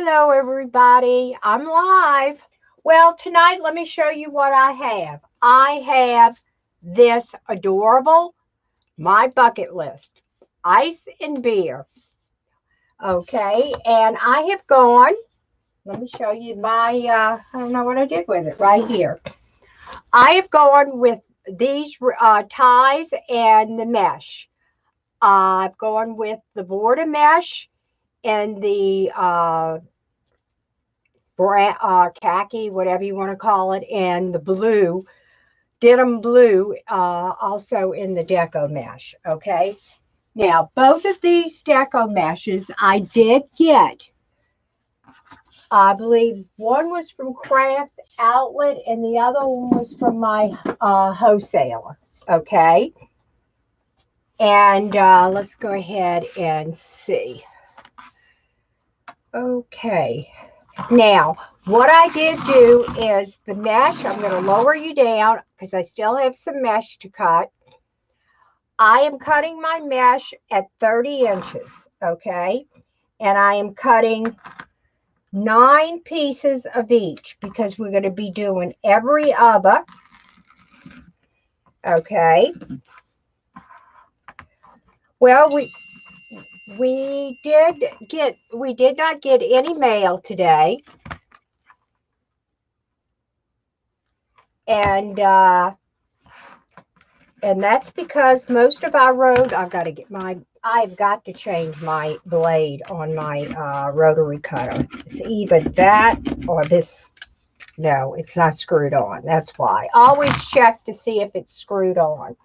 Hello, everybody. I'm live. Well, tonight, let me show you what I have. I have this adorable, my bucket list, ice and beer. Okay, and I have gone, let me show you my, I don't know what I did with it, right here. I have gone with these ties and the mesh. I've gone with the border mesh and the khaki, whatever you want to call it, and the blue, denim blue, also in the deco mesh. Okay. Now, both of these deco meshes I did get. I believe one was from Craft Outlet and the other one was from my wholesaler. Okay. And let's go ahead and see. Okay. Now, what I did do is the mesh, I'm going to lower you down because I still have some mesh to cut. I am cutting my mesh at 30 inches, okay? And I am cutting 9 pieces of each because we're going to be doing every other, okay? Well, we did not get any mail today. And that's because most of our road, I've got to change my blade on my rotary cutter. It's either that or this. No, it's not screwed on. That's why. Always check to see if it's screwed on.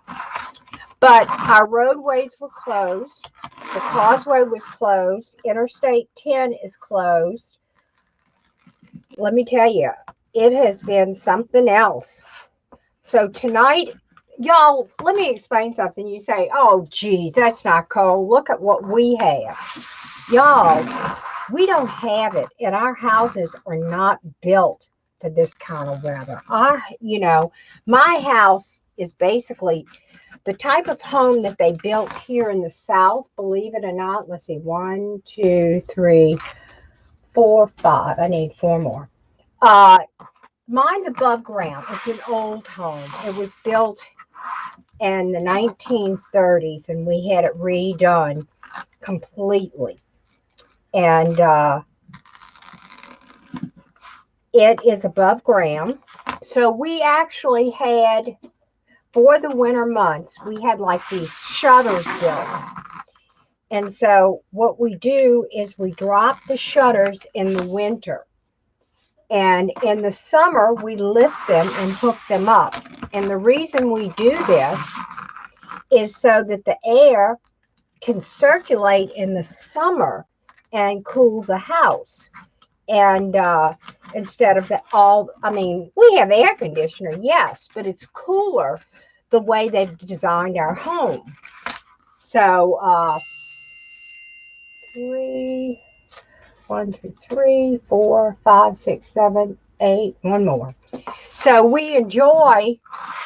But our roadways were closed. The causeway was closed. Interstate 10 is closed. Let me tell you, it has been something else. So tonight, y'all, let me explain something. You say, oh, geez, that's not cold. Look at what we have. Y'all, we don't have it. And our houses are not built for this kind of weather. My house is basically the type of home that they built here in the South, believe it or not. Let's see, 1, 2, 3, 4, 5. I need 4 more. Mine's above ground. It's an old home. It was built in the 1930s, and we had it redone completely. And it is above ground. So we actually had, for the winter months, we had like these shutters built. And so what we do is we drop the shutters in the winter. And in the summer, we lift them and hook them up. And the reason we do this is so that the air can circulate in the summer and cool the house. And instead of we have air conditioner, yes, but it's cooler the way they've designed our home. So 1, 2, 3, 4, 5, 6, 7, 8, one more. So we enjoy,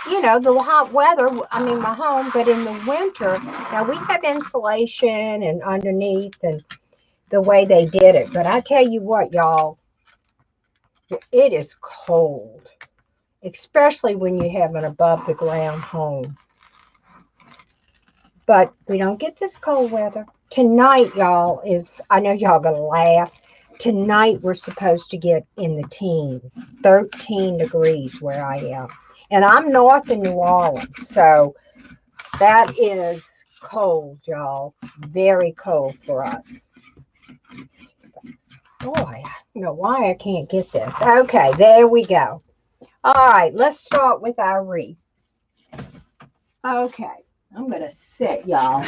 the hot weather, my home, but in the winter, now we have insulation and underneath and the way they did it. But I tell you what, y'all, it is cold, especially when you have an above the ground home. But we don't get this cold weather. Tonight, y'all, I know y'all gonna laugh. Tonight, we're supposed to get in the teens, 13 degrees where I am. And I'm north in New Orleans, so that is cold, y'all. Very cold for us. Boy, I don't know why I can't get this. Okay, there we go. All right, let's start with our wreath. Okay. I'm going to sit, y'all.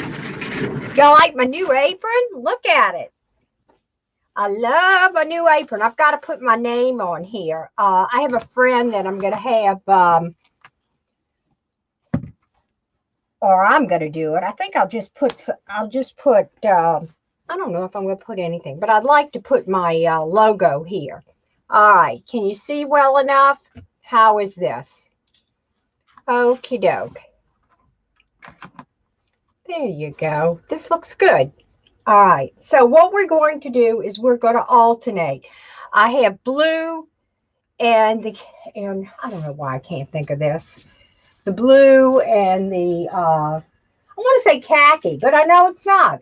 Y'all like my new apron? Look at it. I love my new apron. I've got to put my name on here. I have a friend that I'm going to have, or I'm going to do it. I think I'll just put, I don't know if I'm going to put anything, but I'd like to put my logo here. All right. Can you see well enough? How is this? Okie doke. There you go. This looks good. All right. So what we're going to do is we're going to alternate. I have blue and I don't know why I can't think of this. The blue and the I want to say khaki, but I know it's not.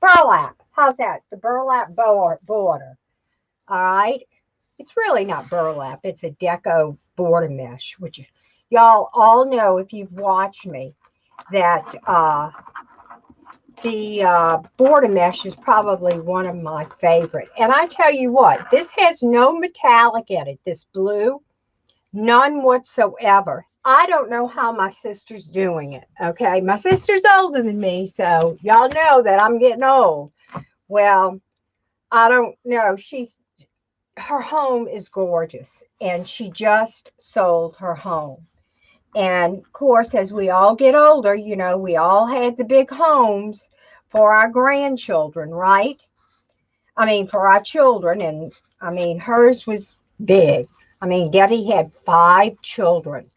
Burlap. How's that? The burlap border. All right. It's really not burlap. It's a deco border mesh, which y'all all know if you've watched me that the border mesh is probably one of my favorite. And I tell you what, this has no metallic in it, this blue, none whatsoever. I don't know how my sister's doing it, okay? My sister's older than me, so y'all know that I'm getting old. Well, I don't know. Her home is gorgeous, and she just sold her home. And of course, as we all get older, you know, we all had the big homes for our grandchildren, right? I mean, for our children. And I mean, hers was big. I mean, Debbie had 5 children.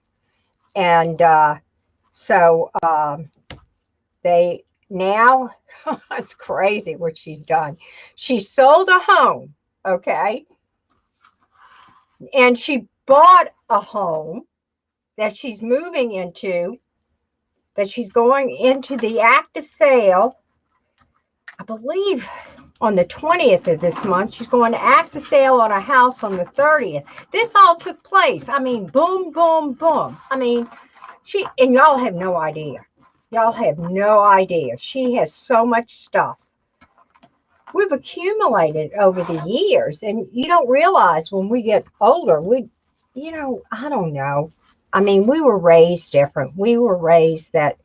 And so they now, it's crazy what she's done. She sold a home, okay? And she bought a home that she's moving into, that she's going into the active sale, I believe on the 20th of this month. She's going to active sale on a house on the 30th. This all took place. I mean, boom, boom, boom. I mean, and y'all have no idea. Y'all have no idea. She has so much stuff. We've accumulated over the years, and you don't realize when we get older, I don't know. I mean, we were raised different. We were raised that,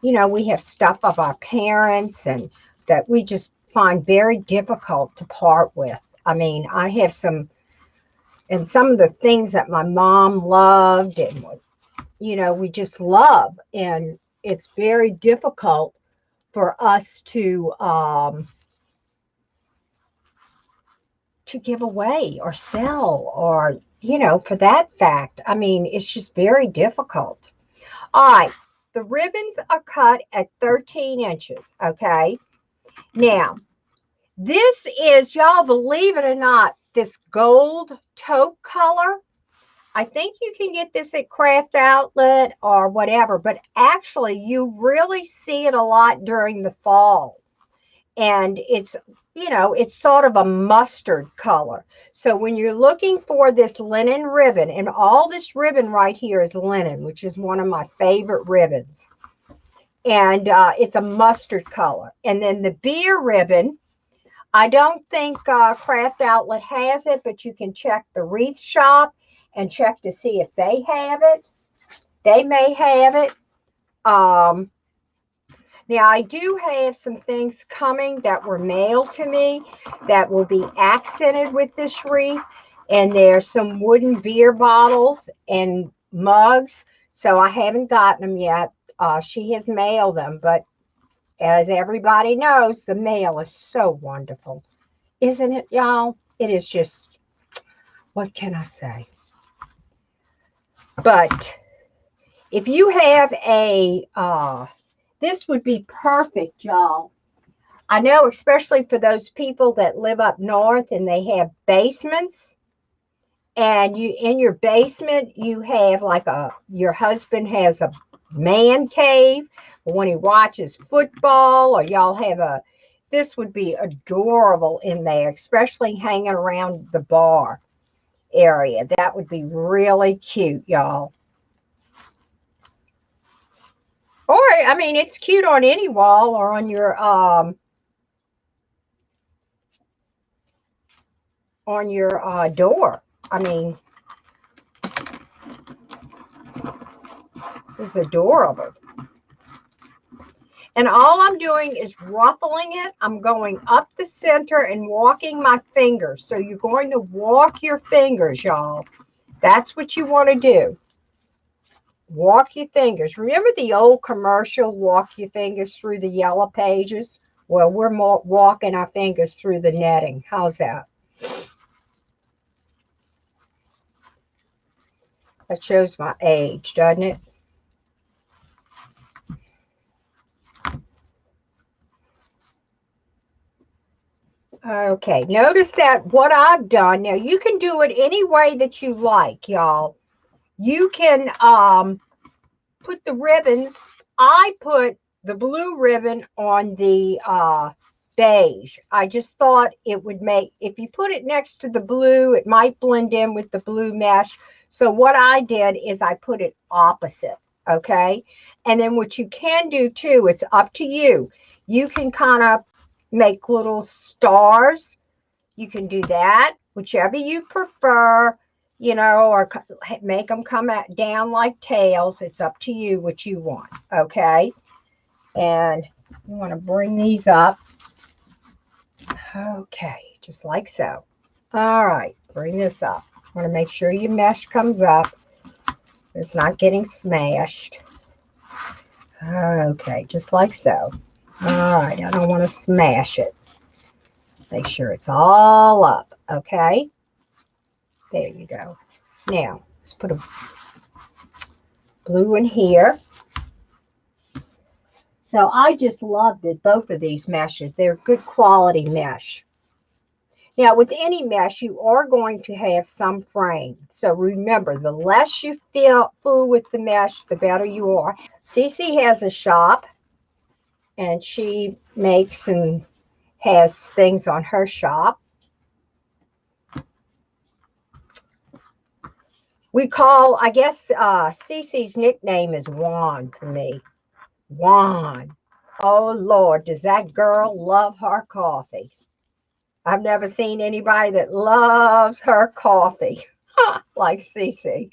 we have stuff of our parents and that we just find very difficult to part with. I mean, I have some of the things that my mom loved and, we just love. And it's very difficult for us to give away or sell or, for that fact. I mean, it's just very difficult. All right. The ribbons are cut at 13 inches. Okay. Now, this is, y'all believe it or not, this gold taupe color. I think you can get this at Craft Outlet or whatever, but actually you really see it a lot during the fall. And it's sort of a mustard color. So when you're looking for this linen ribbon, and all this ribbon right here is linen, which is one of my favorite ribbons. And it's a mustard color. And then the beer ribbon, I don't think Craft Outlet has it, but you can check the Wreath shop and check to see if they have it. They may have it. Now, I do have some things coming that were mailed to me that will be accented with this wreath. And there's some wooden beer bottles and mugs. So I haven't gotten them yet. She has mailed them. But as everybody knows, the mail is so wonderful. Isn't it, y'all? It is just, what can I say? But if you have this would be perfect, y'all. I know, especially for those people that live up north and they have basements. And in your basement, you have your husband has a man cave when he watches football, or y'all have this would be adorable in there, especially hanging around the bar area. That would be really cute, y'all. Or, I mean, it's cute on any wall or on your door. I mean, this is adorable. And all I'm doing is ruffling it. I'm going up the center and walking my fingers. So you're going to walk your fingers, y'all. That's what you want to do. Walk your fingers. Remember the old commercial, walk your fingers through the yellow pages? Well, we're walking our fingers through the netting. How's that? That shows my age, doesn't it? Okay, notice that what I've done, now you can do it any way that you like, y'all. You can put the ribbons, I put the blue ribbon on the beige. I just thought it would make, if you put it next to the blue, it might blend in with the blue mesh. So what I did is I put it opposite, okay? And then what you can do too, it's up to you. You can kind of make little stars. You can do that, whichever you prefer, you know, or make them come down like tails. It's up to you what you want, okay? And you want to bring these up. Okay, just like so. All right, bring this up. Want to make sure your mesh comes up. It's not getting smashed. Okay, just like so. All right, I don't want to smash it. Make sure it's all up, okay? There you go. Now, let's put a blue in here. So I just love both of these meshes. They're good quality mesh. Now, with any mesh, you are going to have some frame. So remember, the less you fool with the mesh, the better you are. Cece has a shop, and she makes and has things on her shop. We call, I guess, Cece's nickname is Juan for me. Juan. Oh, Lord, does that girl love her coffee. I've never seen anybody that loves her coffee like Cece.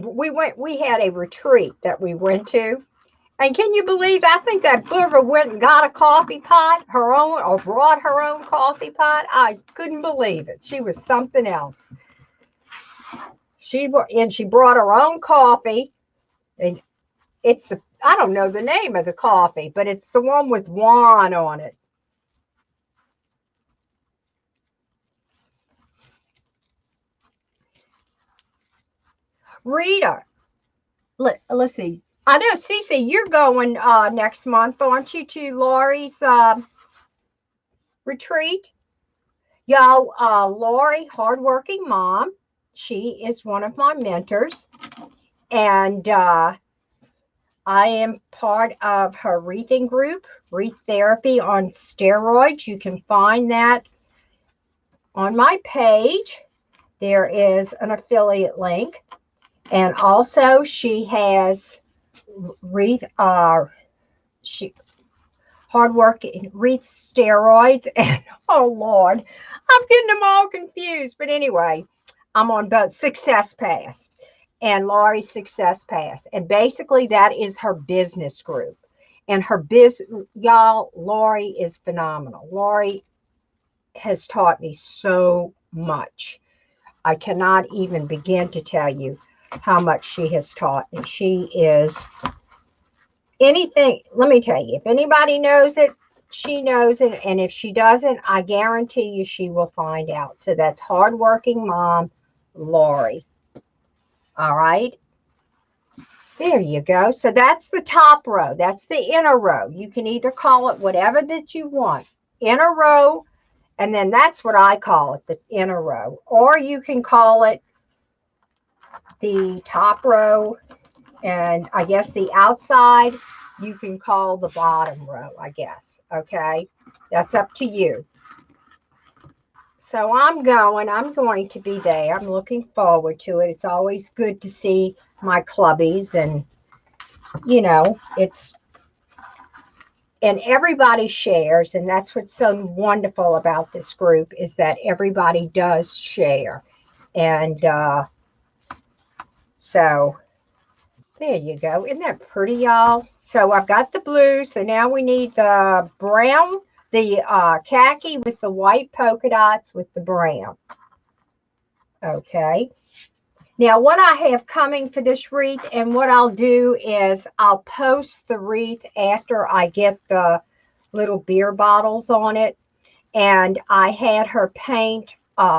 We had a retreat that we went to. And can you believe, I think that booger went and got a coffee pot, her own, or brought her own coffee pot. I couldn't believe it. She was something else. She brought her own coffee. And it's I don't know the name of the coffee, but it's the one with Juan on it. Rita, let's see. I know, Cece, you're going next month, aren't you, to Lori's retreat? Y'all, Lori, hardworking mom. She is one of my mentors. And I am part of her wreathing group, Wreath Therapy on Steroids. You can find that on my page. There is an affiliate link. And also she has Wreath, hardworking Wreath Steroids. And oh Lord, I'm getting them all confused. But anyway, I'm on both Success Past and Lori's Success Pass. And basically that is her business group. And y'all, Lori is phenomenal. Lori has taught me so much. I cannot even begin to tell you how much she has taught me. She is anything, let me tell you, if anybody knows it, she knows it. And if she doesn't, I guarantee you she will find out. So that's hardworking mom, Lori. All right. There you go. So that's the top row. That's the inner row. You can either call it whatever that you want. Inner row, and then that's what I call it, the inner row. Or you can call it the top row, and I guess the outside you can call the bottom row, I guess. Okay, that's up to you. So I'm going to be there. I'm looking forward to it. It's always good to see my clubbies, and you know, and everybody shares, and that's what's so wonderful about this group, is that everybody does share. And so there you go. Isn't that pretty, y'all? So I've got the blue. So now we need the brown, the khaki with the white polka dots with the brown. Okay. Now what I have coming for this wreath, and what I'll do is I'll post the wreath after I get the little beer bottles on it. And I had her paint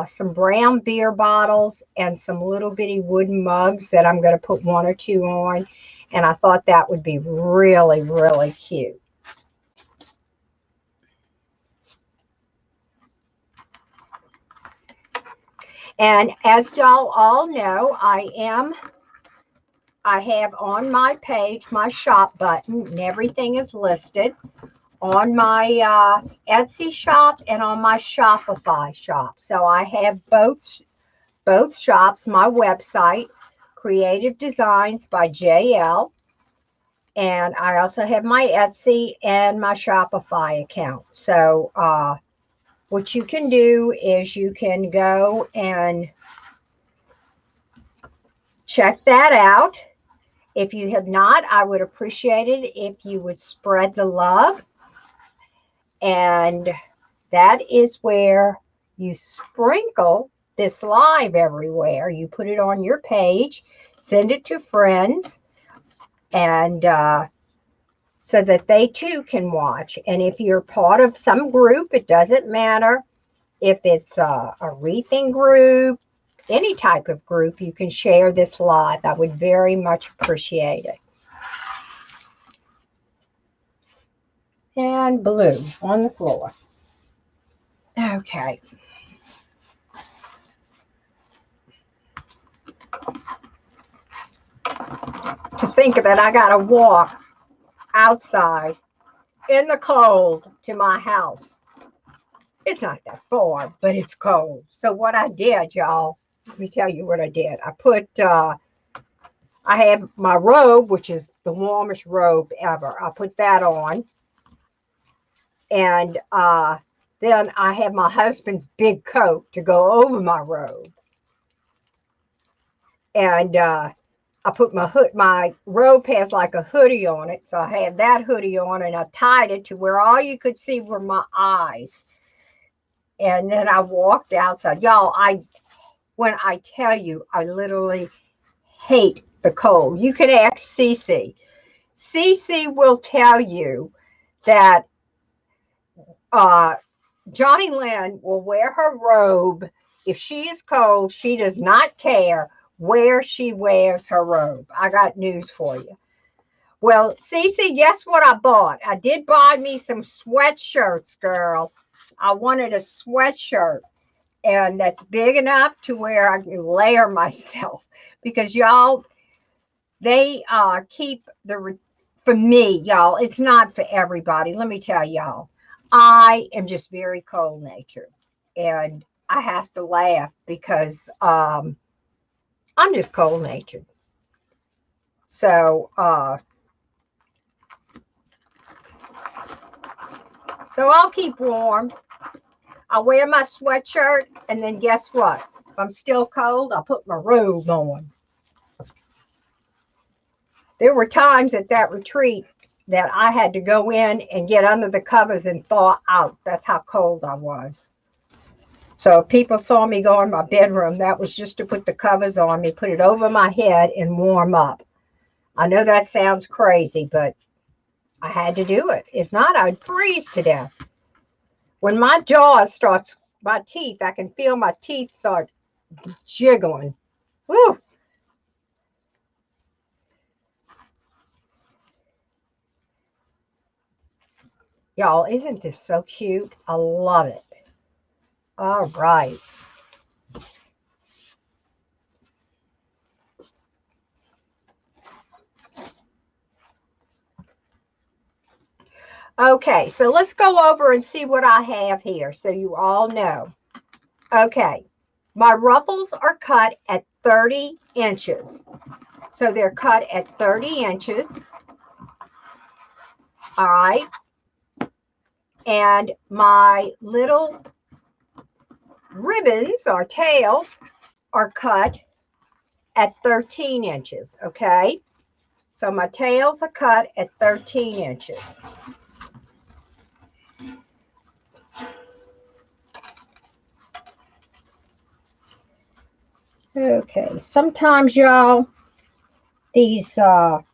some brown beer bottles and some little bitty wooden mugs that I'm going to put one or two on. And I thought that would be really, really cute. And as y'all all know, I have on my page my shop button, and everything is listed on my Etsy shop and on my Shopify shop. So I have both shops, my website, Creative Designs by JL, and I also have my Etsy and my Shopify account. So what you can do is you can go and check that out. If you have not, I would appreciate it if you would spread the love. And that is where you sprinkle this live everywhere. You put it on your page, send it to friends, and so that they too can watch. And if you're part of some group, it doesn't matter if it's a wreathing group, any type of group, you can share this live. I would very much appreciate it. And blue on the floor. Okay. To think that I got to walk outside in the cold to my house. It's not that far, but it's cold. So what I did, y'all, let me tell you what I did. I put, I have my robe, which is the warmest robe ever. I put that on. And then I have my husband's big coat to go over my robe. And I put my robe has like a hoodie on it. So I had that hoodie on and I tied it to where all you could see were my eyes. And then I walked outside. Y'all, when I tell you, I literally hate the cold. You can ask Cece. Cece will tell you that Johnnie Lynn will wear her robe. If she is cold, she does not care where she wears her robe. I got news for you. Well, Cece, guess what I bought? I did buy me some sweatshirts, girl. I wanted a sweatshirt, and that's big enough to where I can layer myself. Because y'all, they keep for me, y'all, it's not for everybody. Let me tell y'all, I am just very cold natured, and I have to laugh because I'm just cold natured. So I'll keep warm. I'll wear my sweatshirt, and then guess what? If I'm still cold, I'll put my robe on. There were times at that retreat that I had to go in and get under the covers and thaw out. That's how cold I was. So if people saw me go in my bedroom, that was just to put the covers on me, put it over my head, and warm up. I know that sounds crazy, but I had to do it. If not, I'd freeze to death. When my jaw starts, my teeth, I can feel my teeth start jiggling. Woo! Y'all, isn't this so cute? I love it. All right. Okay, so let's go over and see what I have here so you all know. Okay, my ruffles are cut at 30 inches. So they're cut at 30 inches. All right. And my little ribbons or tails are cut at 13 inches. Okay. So my tails are cut at 13 inches. Okay, sometimes y'all, these, what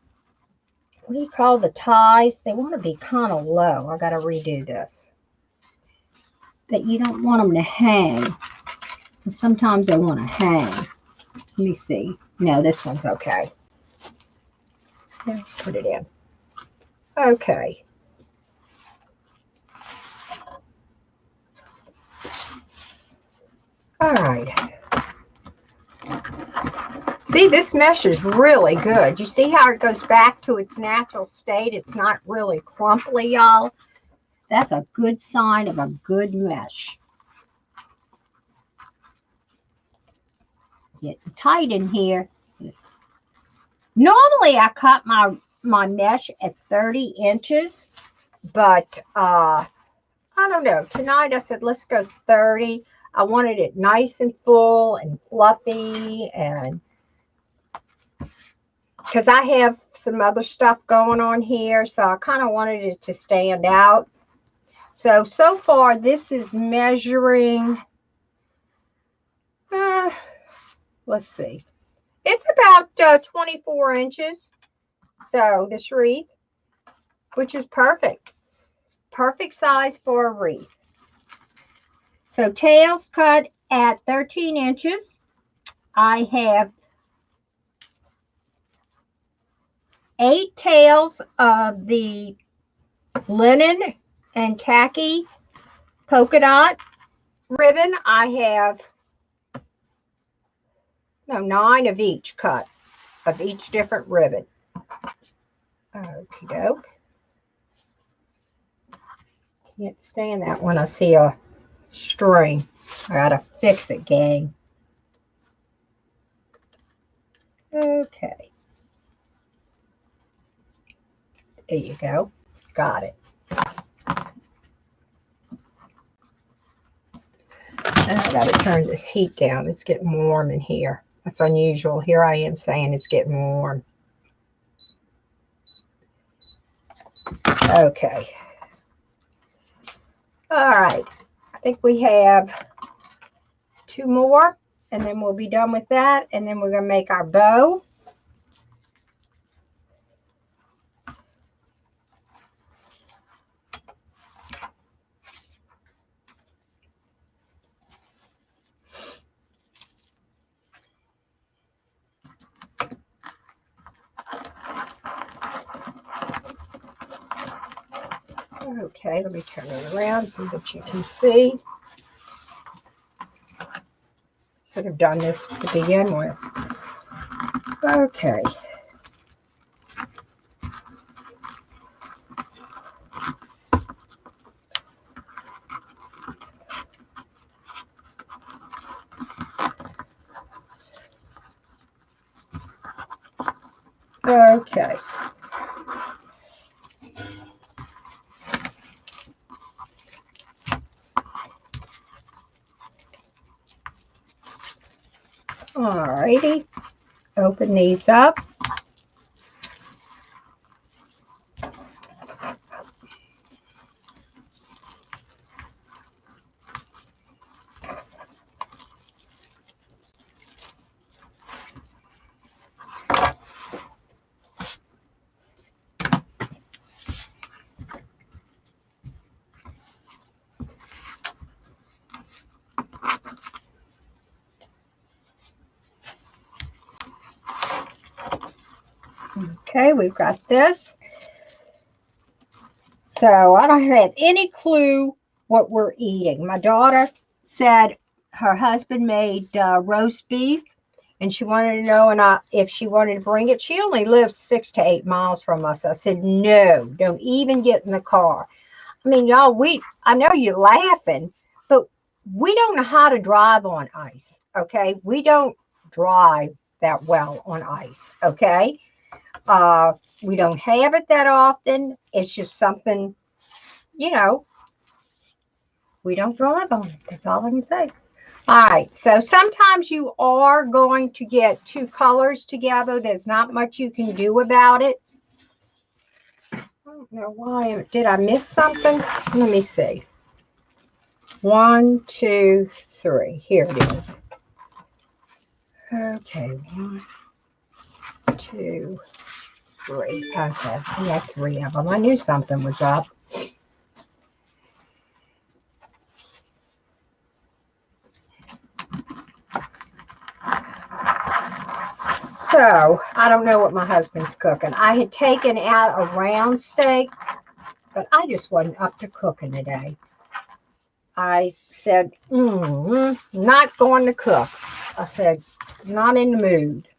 do you call the ties? They want to be kind of low. I got to redo this. That you don't want them to hang. And sometimes they want to hang. Let me see. No, this one's okay. Put it in. Okay. All right. See, this mesh is really good. You see how it goes back to its natural state? It's not really crumply, y'all. That's a good sign of a good mesh. Getting tight in here. Normally, I cut my mesh at 30 inches, but I don't know. Tonight, I said, let's go 30. I wanted it nice and full and fluffy, and because I have some other stuff going on here, so I kind of wanted it to stand out. So far, this is measuring, let's see. It's about 24 inches. So this wreath, which is perfect. Perfect size for a wreath. So tails cut at 13 inches. I have 8 tails of the linen and khaki polka dot ribbon. I have 9 of each cut, of each different ribbon. Okie doke. Can't stand that when I see a string. I gotta fix it, gang. Okay. There you go. Got it. I gotta turn this heat down. It's getting warm in here. That's unusual. Here I am saying it's getting warm. Okay. All right. I think we have 2 more, and then we'll be done with that, and then we're going to make our bow. Okay, let me turn it around so that you can see. Should have done this to begin with. Okay. Okay. All righty. Open these up. Okay, we've got this. So I don't have any clue what we're eating. My daughter said her husband made roast beef, and she wanted to know if she wanted to bring it. She only lives 6 to 8 miles from us. I said, no, don't even get in the car. I mean, y'all, I know you're laughing, but we don't know how to drive on ice, okay? We don't drive that well on ice, okay? We don't have it that often. It's just something, we don't drive on it. That's all I can say. All right, so sometimes you are going to get 2 colors together. There's not much you can do about it. I don't know why. Did I miss something? Let me see. 1, 2, 3. Here it is. Okay, 1, 2, 3. Okay, we have 3 of them. I knew something was up. So, I don't know what my husband's cooking. I had taken out a round steak, but I just wasn't up to cooking today. I said, not going to cook. I said, not in the mood.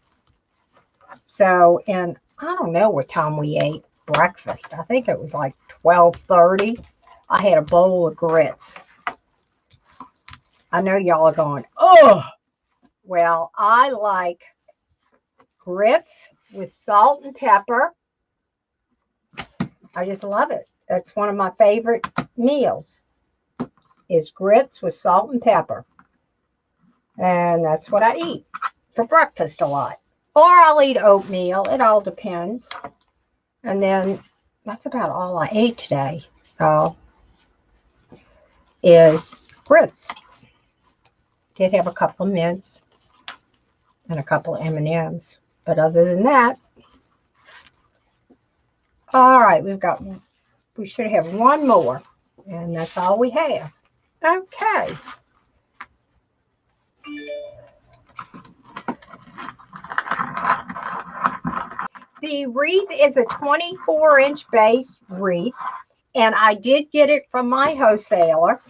So, and I don't know what time we ate breakfast. I think it was like 12:30. I had a bowl of grits. I know y'all are going, oh, well, I like grits with salt and pepper. I just love it. That's one of my favorite meals, is grits with salt and pepper. And that's what I eat for breakfast a lot. Or I'll eat oatmeal. It all depends. And then that's about all I ate today. Is grits. Did have a couple of mints and a couple of M&Ms. But other than that, all right, we should have one more. And that's all we have. Okay. The wreath is a 24-inch base wreath, and I did get it from my wholesaler.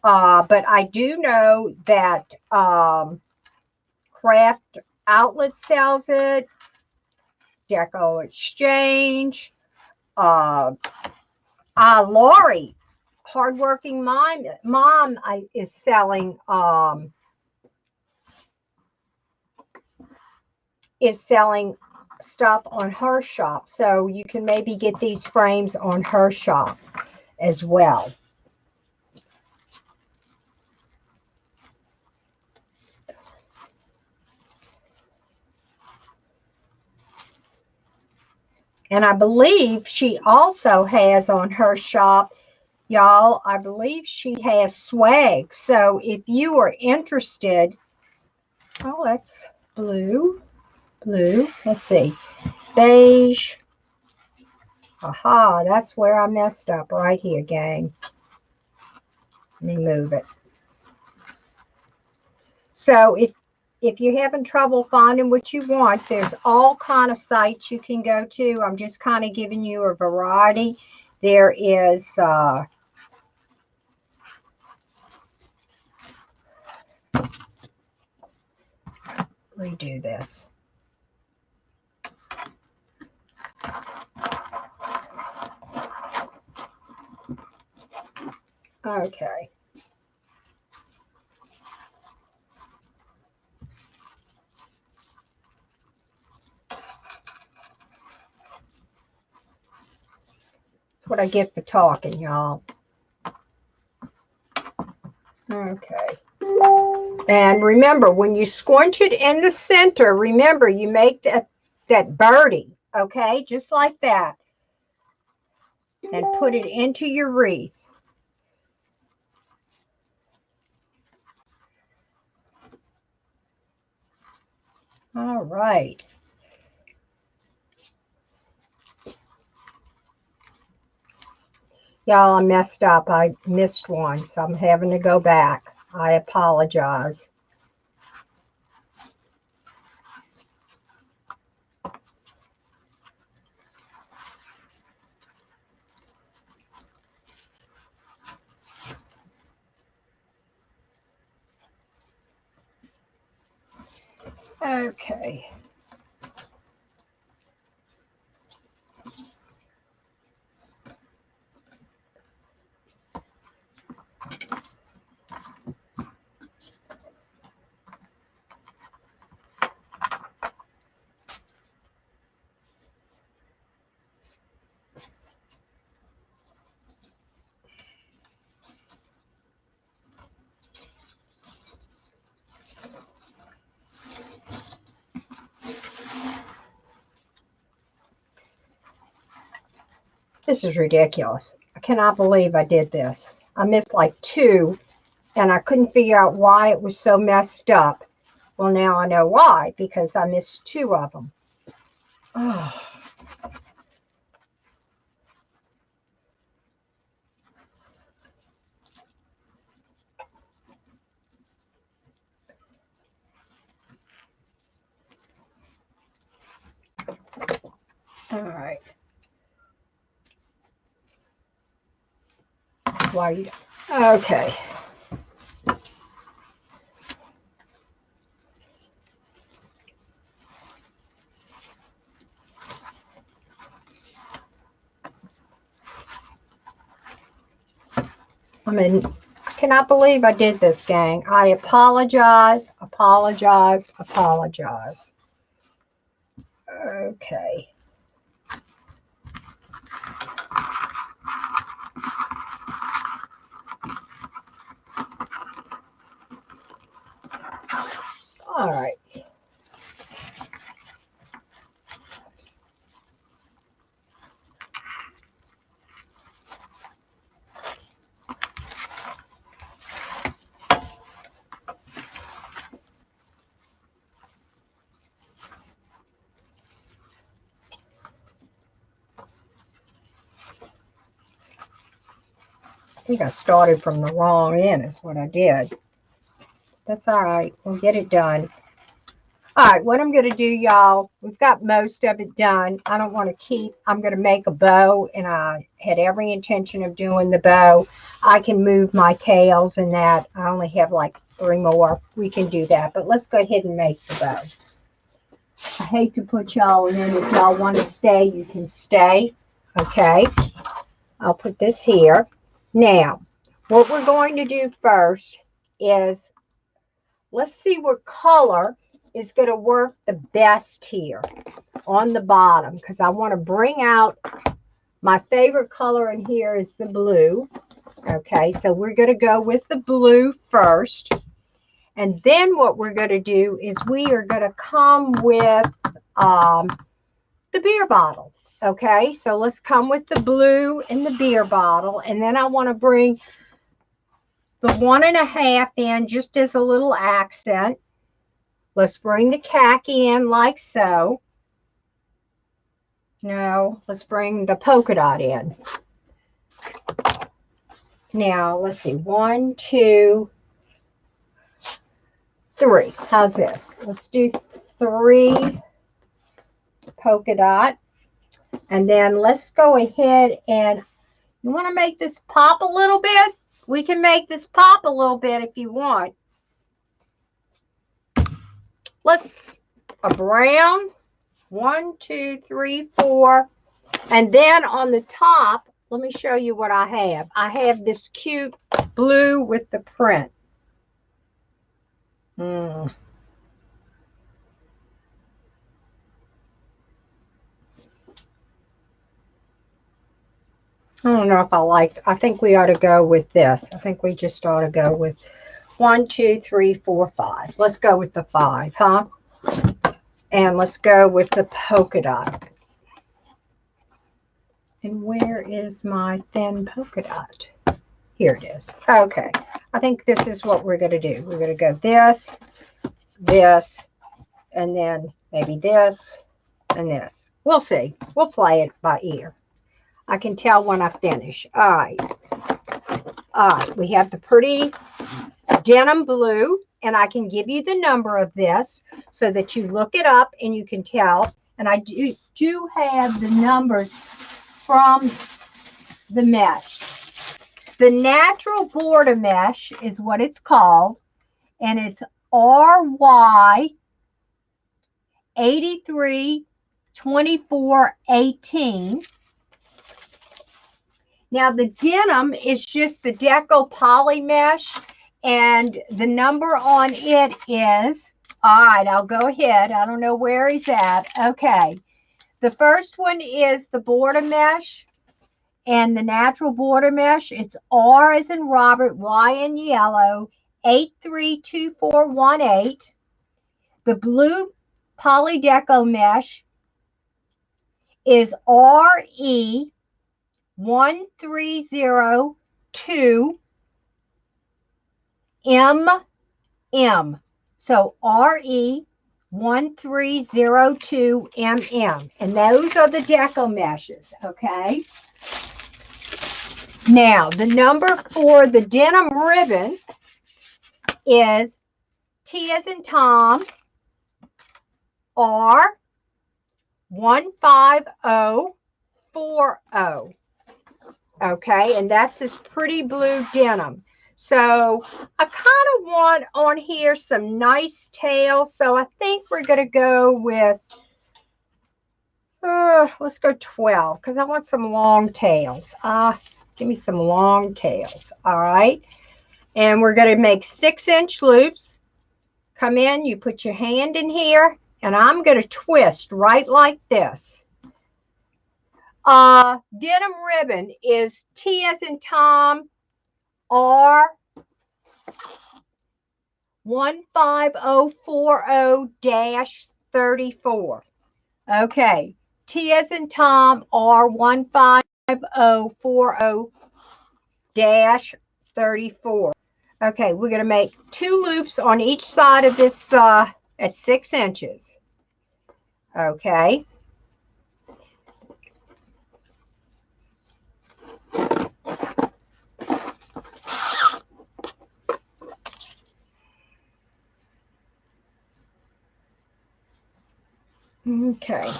But I do know that Craft Outlet sells it, Deco Exchange, Lori, hardworking mom is selling stuff on her shop. So you can maybe get these frames on her shop as well. And I believe she also has on her shop, y'all, I believe she has swag. So if you are interested, oh, that's blue. Let's see. Beige. Aha, that's where I messed up right here, gang. Let me move it. So if you're having trouble finding what you want, there's all kind of sites you can go to. I'm just kind of giving you a variety. There is redo this. Okay. That's what I get for talking, y'all. Okay. And remember, when you squinch it in the center, remember, you make that birdie, okay? Just like that. And put it into your wreath. All right. Y'all, I messed up. I missed one, so I'm having to go back. I apologize. Okay. This is ridiculous. I cannot believe I did this. I missed like two, and I couldn't figure out why it was so messed up. Well, now I know why, because I missed two of them. Oh. why you, okay. I mean, I cannot believe I did this, gang. I apologize, apologize, apologize. Okay. All right. I think I started from the wrong end is what I did. That's all right. We'll get it done. All right, what I'm going to do, y'all, we've got most of it done. I don't want to keep, I'm going to make a bow, and I had every intention of doing the bow. I can move my tails and that. I only have like 3 more. We can do that, but let's go ahead and make the bow. I hate to put y'all in. If y'all want to stay, you can stay. Okay, I'll put this here. Now, what we're going to do first is, let's see what color is going to work the best here on the bottom, because I want to bring out my favorite color in here is the blue. Okay, so we're going to go with the blue first. And then what we're going to do is we are going to come with the beer bottle. Okay, so let's come with the blue and the beer bottle. And then I want to bring the 1.5 in just as a little accent. Let's bring the khaki in like so. No, let's bring the polka dot in. Now, let's see. 1, 2, 3. How's this? Let's do 3 polka dot. And then let's go ahead and, you want to make this pop a little bit? We can make this pop a little bit if you want. Let's, a brown. 1, 2, 3, 4. And then on the top, let me show you what I have. I have this cute blue with the print. I don't know if I like, I think we ought to go with this. I think we just ought to go with 1, 2, 3, 4, 5. Let's go with the 5, huh? And let's go with the polka dot. And where is my thin polka dot? Here it is. Okay. I think this is what we're going to do. We're going to go this, this, and then maybe this and this. We'll see. We'll play it by ear. I can tell when I finish. All right. All right. We have the pretty denim blue, and I can give you the number of this so that you look it up and you can tell. And I do have the numbers from the mesh. The natural border mesh is what it's called, and it's RY 832418. Now the denim is just the Deco Poly Mesh, and the number on it is, all right, I'll go ahead. I don't know where he's at. Okay. The first one is the border mesh and the natural border mesh. It's R as in Robert, Y in yellow, 832418. The blue Poly Deco mesh is RE 1302 MM. So RE 1302 MM. And those are the Deco meshes, okay? Now, the number for the denim ribbon is T as in Tom, R 15040. Okay, and that's this pretty blue denim. So I kind of want on here some nice tails. So I think we're going to go with, let's go 12 because I want some long tails. Give me some long tails. All right. And we're going to make 6-inch loops. Come in, you put your hand in here, and I'm going to twist right like this. Denim ribbon is T as in Tom, R 15040-34. Okay, T as in Tom, R 15040-34. Okay, we're going to make 2 loops on each side of this at 6 inches. Okay. Okay.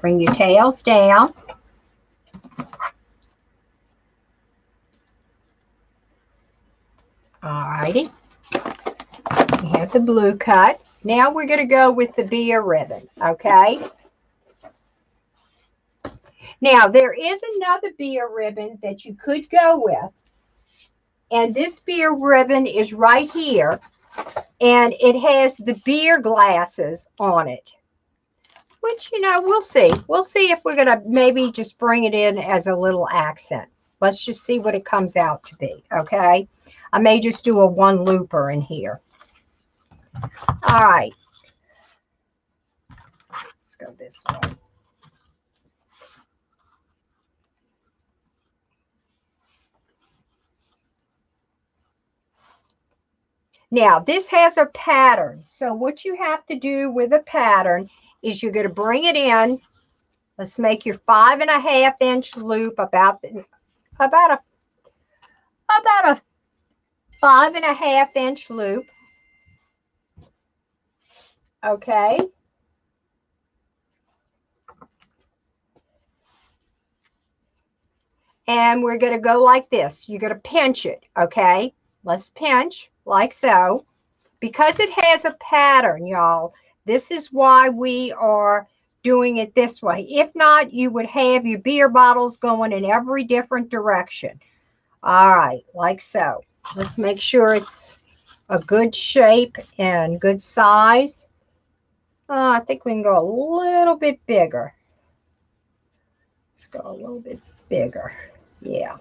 Bring your tails down. Alrighty. We have the blue cut. Now we're going to go with the beer ribbon, okay? Now, there is another beer ribbon that you could go with. And this beer ribbon is right here. And it has the beer glasses on it. Which, you know, we'll see. We'll see if we're going to maybe just bring it in as a little accent. Let's just see what it comes out to be, okay? I may just do a 1 looper in here. All right. Let's go this way. Now, this has a pattern. So what you have to do with a pattern is you're going to bring it in. Let's make your 5.5-inch loop about a 5.5-inch loop. Okay. And we're going to go like this. You're going to pinch it. Okay. Let's pinch like so. Because it has a pattern, y'all, this is why we are doing it this way. If not, you would have your beer bottles going in every different direction. All right, like so. Let's make sure it's a good shape and good size. I think we can go a little bit bigger. Let's go a little bit bigger. Yeah.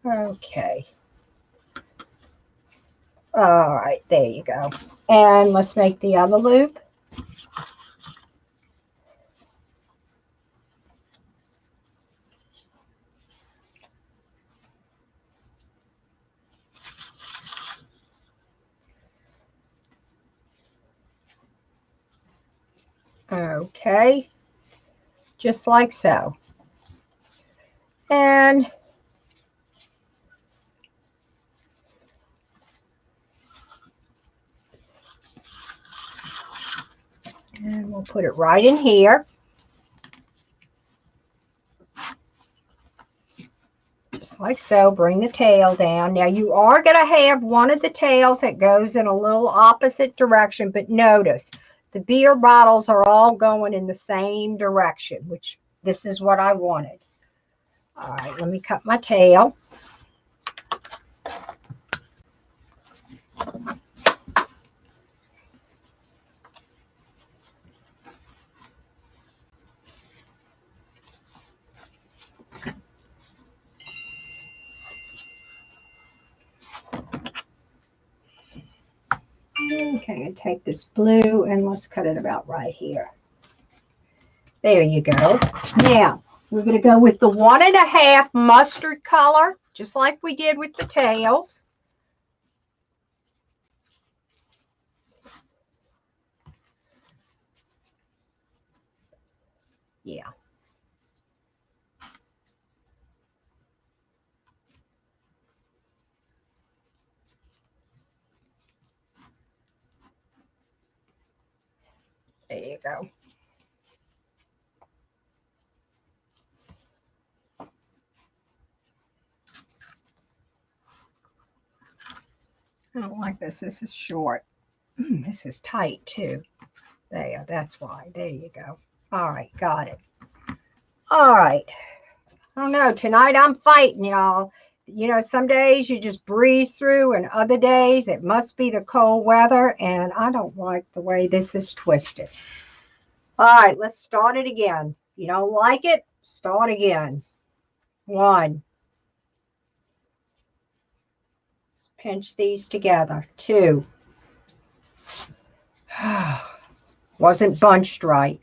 Okay. All right, there you go. And let's make the other loop. Okay, just like so. And we'll put it right in here. Just like so. Bring the tail down. Now you are going to have one of the tails that goes in a little opposite direction, but notice the beer bottles are all going in the same direction, which this is what I wanted. All right, let me cut my tail. Okay, and take this blue and let's cut it about right here. There you go. Now, we're going to go with the 1.5 mustard color, just like we did with the tails. Yeah. There you go. I don't like this. This is short. This is tight too. There, that's why. There you go. All right, got it. All right. I don't know. Tonight I'm fighting, y'all. You know, some days you just breeze through, and other days it must be the cold weather, and I don't like the way this is twisted. All right, let's start it again. If you don't like it, start again. 1. Let's pinch these together. 2. Wasn't bunched right.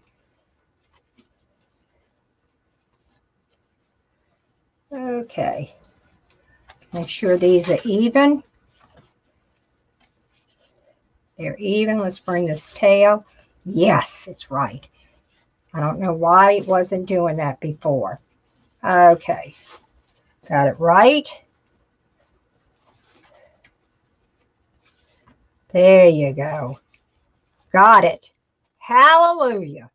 Okay. Make sure these are even. They're even. Let's bring this tail. Yes, it's right. I don't know why it wasn't doing that before. Okay. Got it right. There you go. Got it. Hallelujah.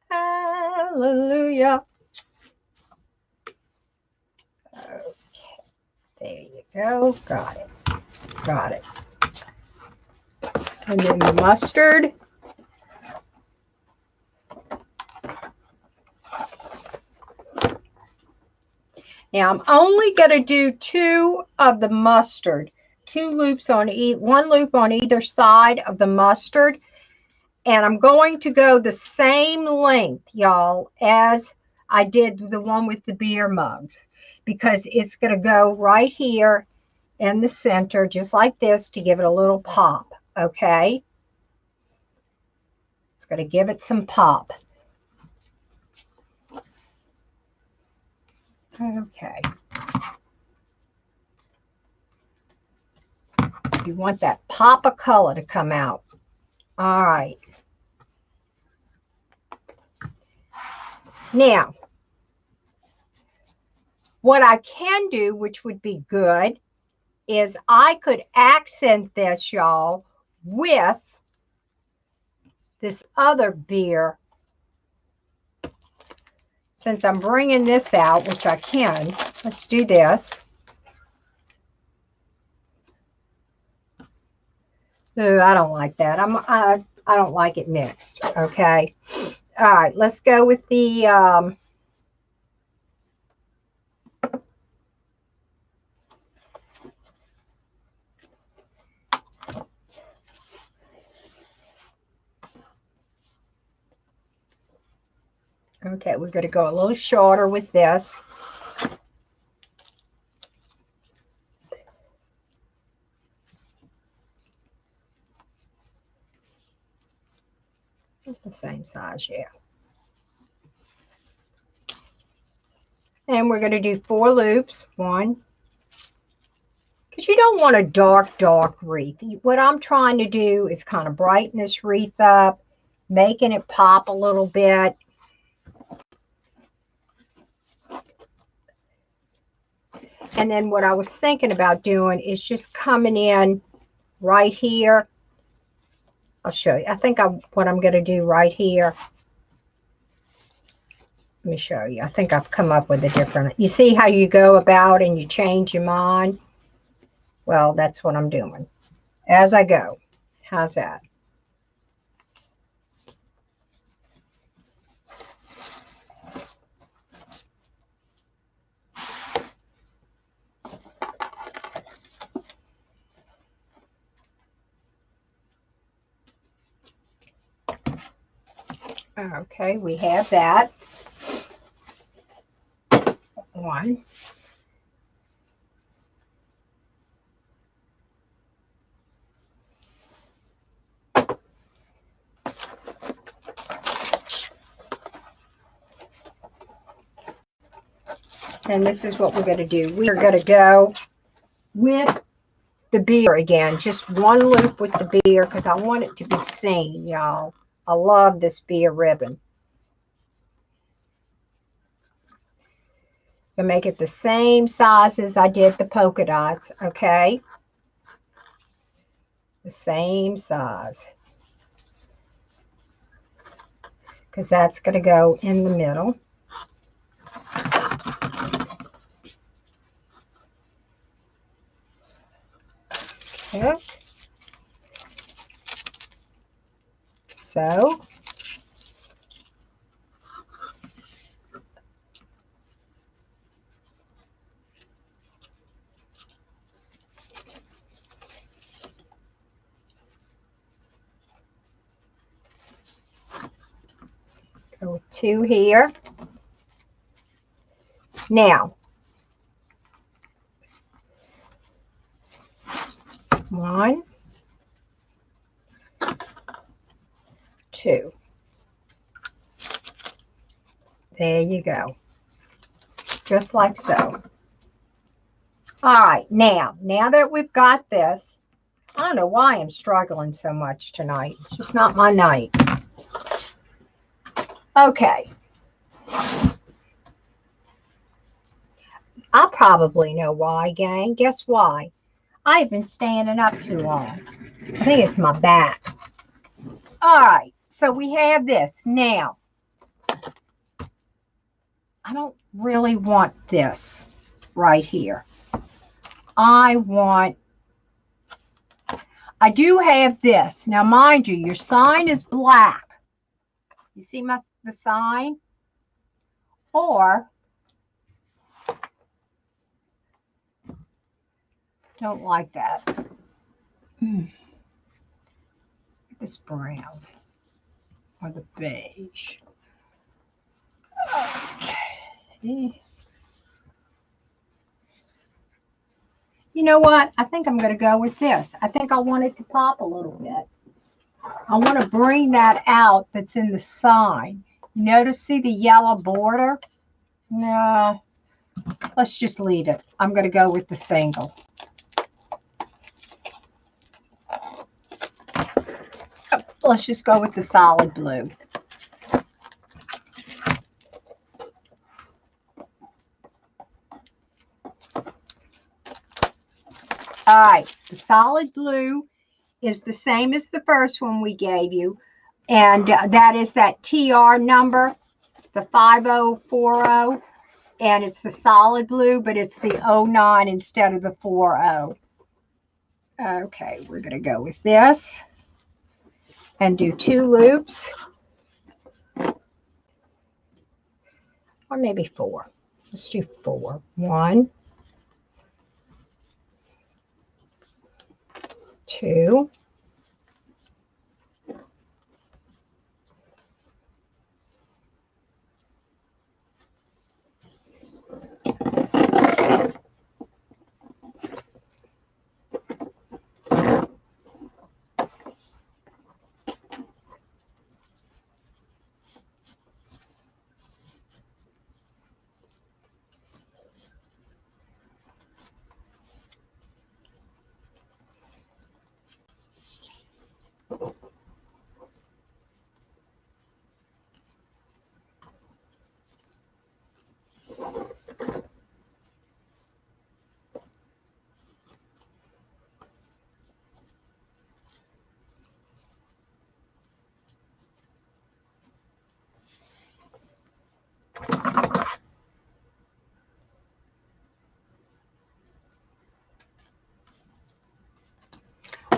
Hallelujah. Okay. There you go. Got it. Got it. And then the mustard. Now I'm only going to do 2 of the mustard. 2 loops on one loop on either side of the mustard. And I'm going to go the same length, y'all, as I did the one with the beer mugs, because it's going to go right here in the center, just like this, to give it a little pop, okay? It's going to give it some pop. Okay. You want that pop of color to come out. All right. Now, what I can do, which would be good, is I could accent this, y'all, with this other beer. Since I'm bringing this out, which I can, let's do this. Ooh, I don't like that. I don't like it mixed. Okay. All right. Let's go with the okay. We're going to go a little shorter with this. The same size, yeah. And we're going to do 4 loops. 1. Because you don't want a dark wreath. What I'm trying to do is kind of brighten this wreath up, making it pop a little bit. And then what I was thinking about doing is just coming in right here. I'll show you. I think what I'm going to do right here. Let me show you. I think I've come up with a different. You see how you go about and you change your mind? Well, that's what I'm doing as I go. How's that? Okay, we have that. 1. And this is what we're going to do. We are going to go with the beer again. Just 1 loop with the beer because I want it to be seen, y'all. I love this beer ribbon. Gonna make it the same size as I did the polka dots, okay? the same size, because that's going to go in the middle. Okay. So go with 2 here. Now, 1, 2. There you go. Just like so. All right, now that we've got this, I don't know why I'm struggling so much tonight. It's just not my night. Okay. I probably know why, gang. Guess why? I've been standing up too long. I think it's my back. All right, so we have this. Now, I don't really want this right here. I do have this. Now, mind you, your sign is black. You see the sign? Or, don't like that. This brown or the beige. Okay. You know what? I think I'm going to go with this. I think I want it to pop a little bit. I want to bring that out that's in the sign. You notice, see the yellow border? No, let's just leave it. I'm going to go with the single. Let's just go with the solid blue. All right, the solid blue is the same as the first one we gave you, and that is that TR number, the 5040, and it's the solid blue, but it's the 09 instead of the 40. Okay, we're going to go with this and do 2 loops, or maybe 4. Let's do 4. 1, 2,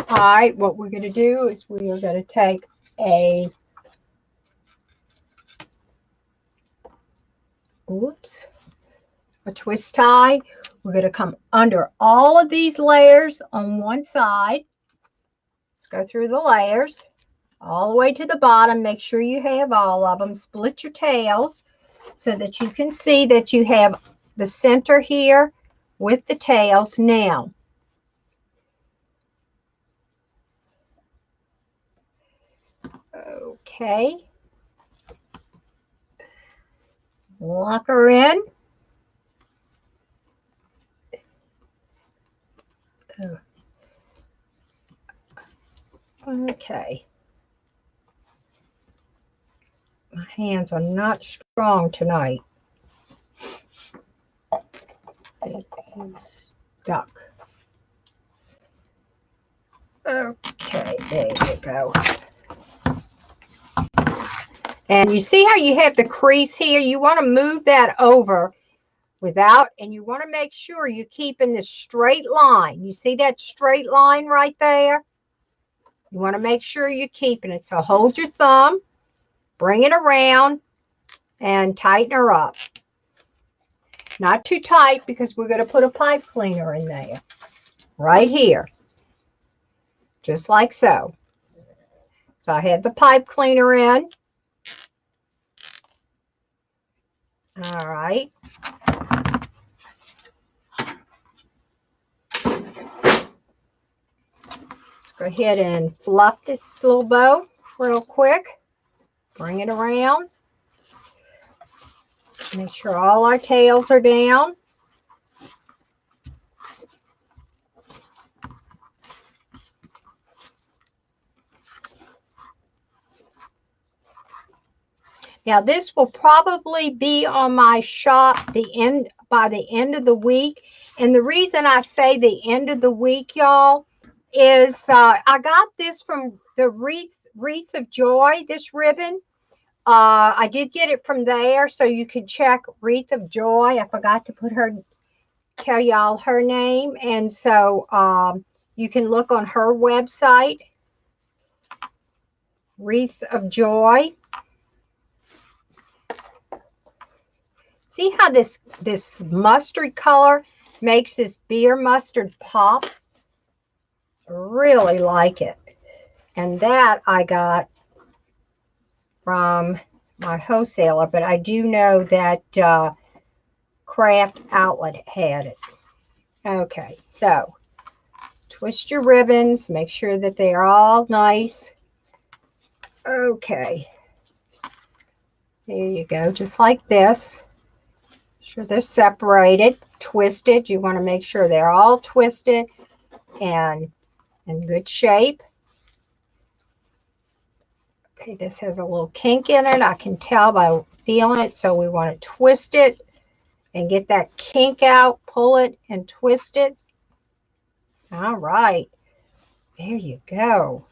All right, what we're going to do is we are going to take a, a twist tie. We're going to come under all of these layers on one side. Let's go through the layers all the way to the bottom. Make sure you have all of them. Split your tails so that you can see that you have the center here with the tails. Now, okay, lock her in. Okay. My hands are not strong tonight. It is stuck. Okay, there you go. And you see how you have the crease here? You want to move that over without, and you want to make sure you're keeping this straight line. You see that straight line right there? You want to make sure you're keeping it. So hold your thumb, bring it around, and tighten her up. Not too tight because we're going to put a pipe cleaner in there. Right here. Just like so. So I have the pipe cleaner in. All right. Let's go ahead and fluff this little bow real quick. Bring it around. Make sure all our tails are down. Now this will probably be on my shop by the end of the week. And the reason I say the end of the week, y'all, is I got this from the Wreath of Joy, this ribbon. I did get it from there, so you can check Wreath of Joy. I forgot to tell y'all her name. And so you can look on her website, Wreaths of Joy. See how this mustard color makes this beer mustard pop? Really like it. And that I got from my wholesaler, but I do know that Craft Outlet had it. Okay, so twist your ribbons, make sure that they are all nice. Okay, there you go, just like this. Sure they're separated, twisted. You want to make sure they're all twisted and in good shape. Okay, this has a little kink in it. I can tell by feeling it, so we want to twist it and get that kink out, pull it and twist it. All right, there you go.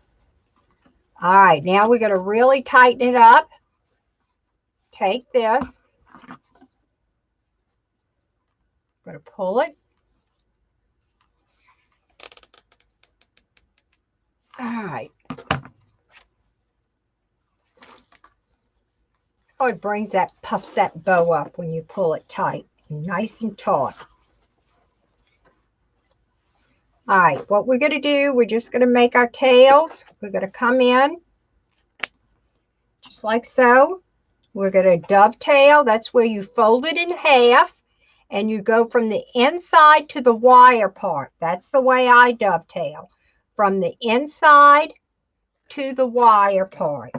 All right, now we're going to really tighten it up. Take this. I'm going to pull it. All right. Oh, it puffs that bow up when you pull it tight, nice and taut. All right, what we're going to do, we're just going to make our tails. We're going to come in just like so. We're going to dovetail. That's where you fold it in half and you go from the inside to the wire part. That's the way I dovetail, from the inside to the wire part.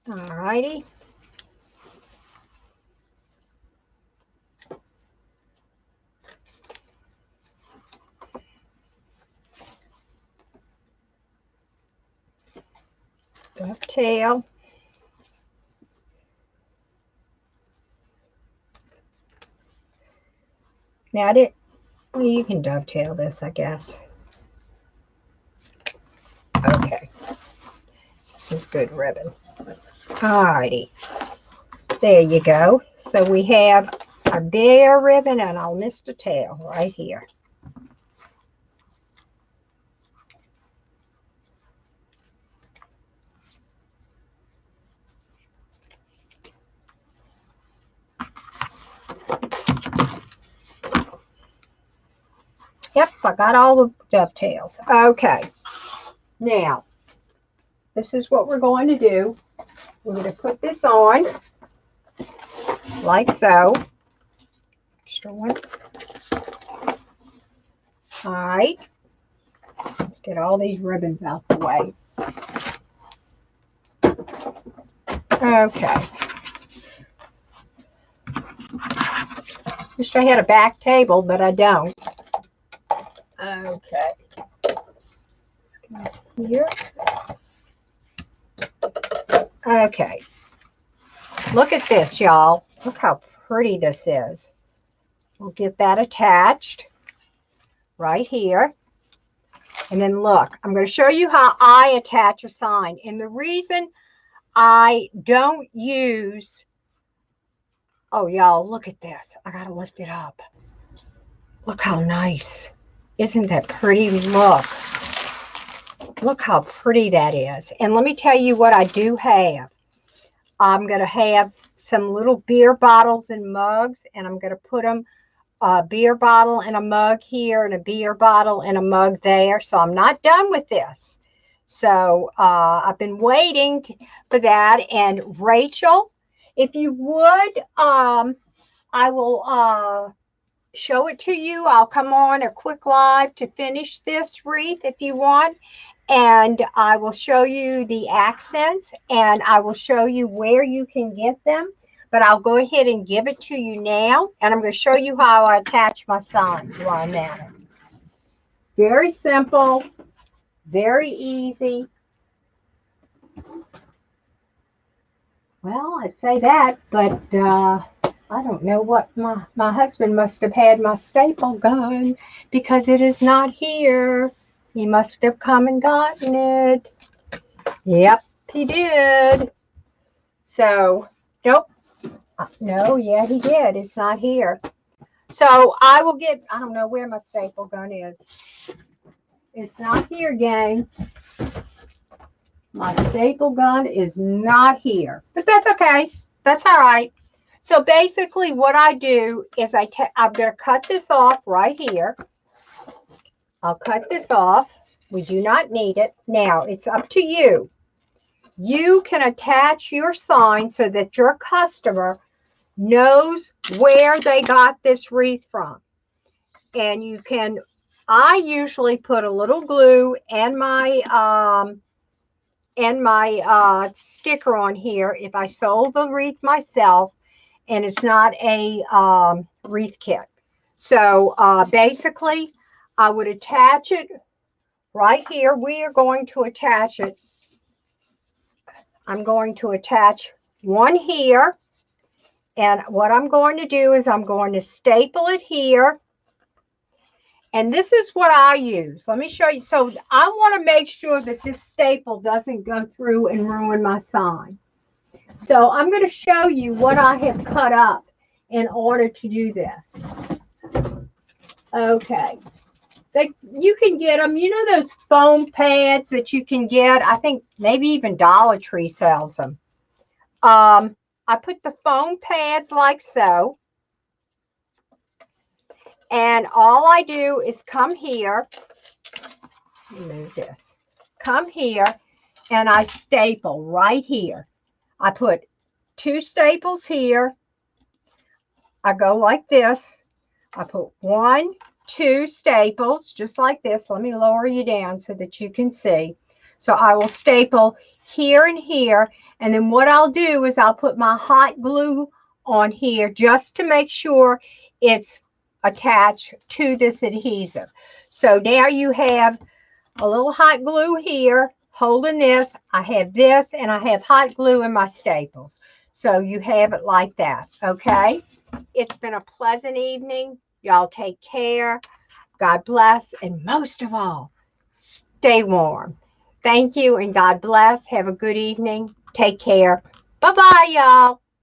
All righty. Dovetail. Now well, you can dovetail this, I guess. Okay. This is good ribbon. Alrighty. There you go. So we have our bare ribbon and our Mr. Tail right here. Yep, I got all the dovetails. Okay. Now, this is what we're going to do. We're going to put this on like so. Extra one. All right. Let's get all these ribbons out the way. Okay. Wish I had a back table, but I don't. Okay. This goes here. Okay. Look at this, y'all. Look how pretty this is. We'll get that attached right here. And then look, I'm going to show you how I attach a sign. And the reason I don't use, oh, y'all, look at this. I got to lift it up. Look how nice. Isn't that pretty? Look. Look how pretty that is. And let me tell you what I do have. I'm going to have some little beer bottles and mugs, and I'm going to put them a beer bottle and a mug here and a beer bottle and a mug there. So I'm not done with this. So I've been waiting for that. And Rachel, if you would, I will show it to you. I'll come on a quick live to finish this wreath if you want. And I will show you the accents, and I will show you where you can get them. But I'll go ahead and give it to you now. And I'm going to show you how I attach my signs while I'm at it. It's very simple, very easy. Well, I'd say that, but I don't know what my husband must have had my staple gun because it is not here. He must have come and gotten it. Yep, he did. So, nope. No, yeah, he did. It's not here. So I will get, I don't know where my staple gun is. It's not here, gang. My staple gun is not here. But that's okay. That's all right. So basically what I do is I'm going to cut this off right here. I'll cut this off. We do not need it. Now, it's up to you. You can attach your sign so that your customer knows where they got this wreath from. And you can, I usually put a little glue and my sticker on here if I sold the wreath myself and it's not a wreath kit. So basically, I would attach it right here. We are going to attach it. I'm going to attach one here. And what I'm going to do is I'm going to staple it here. And this is what I use. Let me show you. So I want to make sure that this staple doesn't go through and ruin my sign. So I'm going to show you what I have cut up in order to do this. Okay. You can get them, you know, those foam pads that you can get. I think maybe even Dollar Tree sells them. I put the foam pads like so. And all I do is come here. Let me move this. Come here and I staple right here. I put 2 staples here. I go like this. I put 1, 2 staples just like this. Let me lower you down so that you can see. So I will staple here and here. And then what I'll do is I'll put my hot glue on here just to make sure it's attached to this adhesive. So now you have a little hot glue here holding this. I have this and I have hot glue in my staples. So you have it like that. Okay. It's been a pleasant evening. Y'all take care. God bless. And most of all, stay warm. Thank you and God bless. Have a good evening. Take care. Bye-bye, y'all.